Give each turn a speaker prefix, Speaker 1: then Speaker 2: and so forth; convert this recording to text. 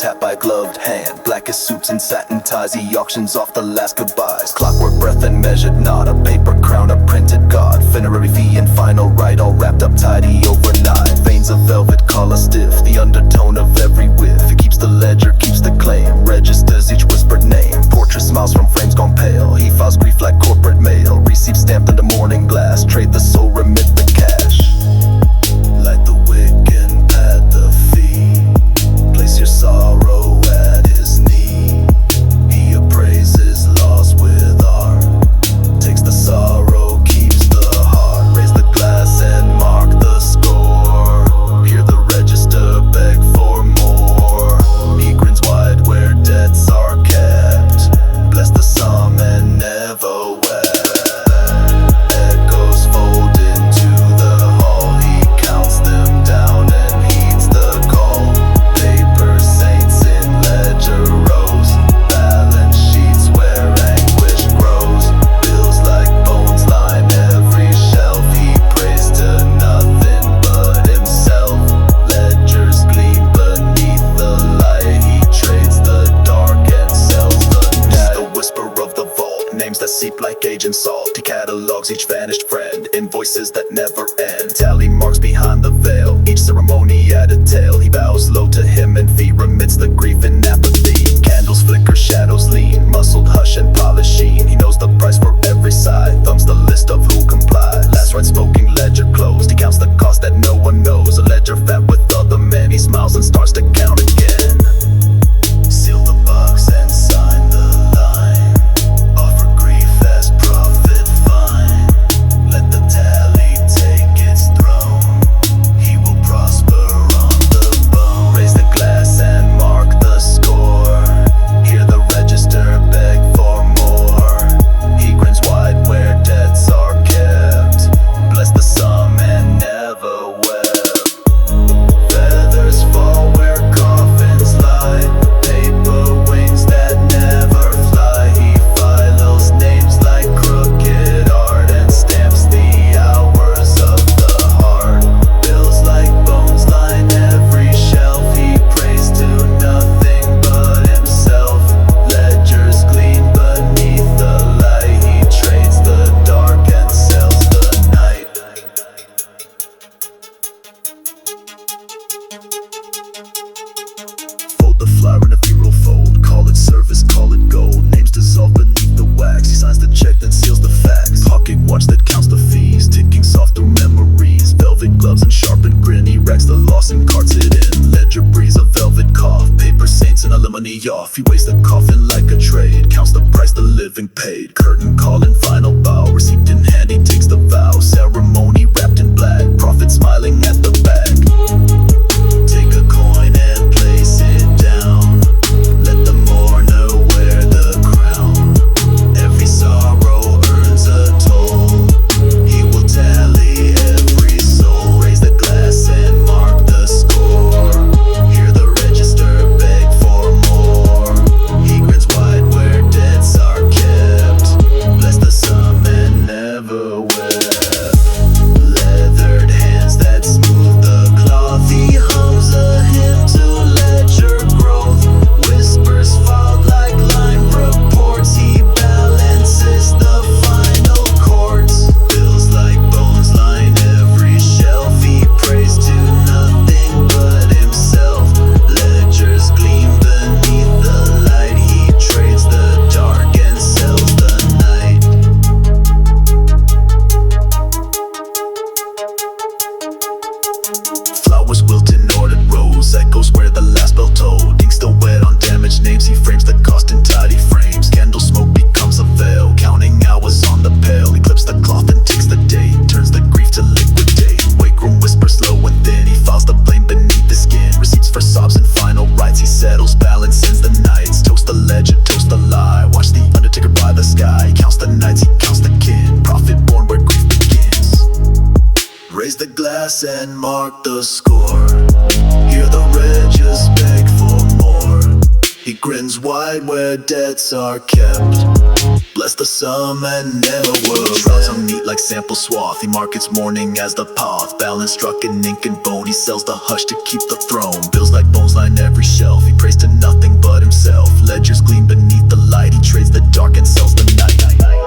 Speaker 1: tapped by a gloved hand. Blackest suits and satin ties, he auctions off the last goodbyes. Clockwork breath and measured knot, a paper crown, a printed god. Funerary fee and final rite, all wrapped up tidy overnight. Veins of velvet, collar stiff, the undertone of every whiff. It keeps the ledger, keeps the claim, registers each whispered name. Portrait smiles from frames gone pale, he files grief like corporate mail. Receipt stamped under morning glass, trade the soul, remit the cash. Light the wick and pad the fee, place your sorrow at his knee. He appraises loss with art, takes the sorrow, keeps the heart. Raise the glass and mark the score, hear the register beg for more. He grins wide where debts are kept, bless the sum and never wept. Echoes fold into the hall, he counts them down and heeds the call. Paper saints in ledger rows, balance sheets where anguish grows. Bills like bones line every shelf, he prays to nothing but himself. Ledgers gleam beneath the light, he trades the dark and sells the night. The whisper of the vault, names that seep like agent salt. He catalogs each vanished friend, invoices that never end. Tally marks behind the veil, each ceremony at a tale. He bows low to him and fee, remits the grief and apathy. Candles flicker, shadows lean, muscled hush and polished sheen. He knows the price for every side, thumbs the list of who complied. Last right smoking, ledger closed, he counts the cost that no one knows. A ledger fat with other men, he smiles and starts to count again. Seal the box and sign the line, offer grief as profit fine. Let the tally take its throne, he will prosper on the bone. Raise the glass and mark the score, hear the register beg for more. He grins wide where debts are kept, bless the sum and never wept. Feathers fall where coffins lie, paper wings that never fly. He files names like crooked art and stamps the hours of the heart. Bills like bones line every shelf, he prays to nothing but himself. Ledgers gleam beneath the light, he trades the dark and sells the night. Fold the flower in a funeral fold, call it service, call it gold. Names dissolve beneath the wax, he signs the check then seals the facts. Pocket watch that counts the fees, ticking soft through memories. Velvet gloves and sharpened grin, he racks the loss and carts it in. Ledger breeze a velvet cough, paper saints and a lemony off. He weighs the coffin like a trade, counts the price the living paid. Curtain call and final bow, receipt in hand he takes the vow. Ceremony wrapped in black, prophet smiling at the back. Take a coin and place it down, let the mourner wear the crown. Every sorrow earns a toll, he will tally every soul. Raise the glass and mark the score, hear the register beg for more. He grins wide where debts are kept, bless the sum and never wept. Leathered hands that smooth the cloth, he hums a hymn to ledger growth. Whispers filed like line reports, he balances the final chords. Bills like bones line every shelf, he prays to nothing but himself. Ledgers gleam beneath the light, he trades the dark and sells the night. Flowers wilt in ordered rows, echoes where the last bell tolled. Ink still wet on damaged names, he frames the cost in tidy frames. Candle smoke becomes a veil, counting hours on the pail. He clips the cloth and takes the date, turns the grief to liquidate. Wake room whispers low and thin, he files the blame beneath the skin. Receipts for sobs and final rites, he settles balance, ends the nights. Toast the legend, toast the lie, watch the Undertaker by the sky. He counts the nights, he counts the kin, prophet born where grief begins. Raise the glass and mark the score, hear the regis beg for more. He grins wide where debts are kept, Bless the sum and never world. Shrouds hung neat like sample swath. He markets mourning as the path. Balance struck in ink and bone. He sells the hush to keep the throne. Bills like bones line every shelf. He prays to nothing but himself. Ledgers gleam beneath the light. He trades the dark and sells the night.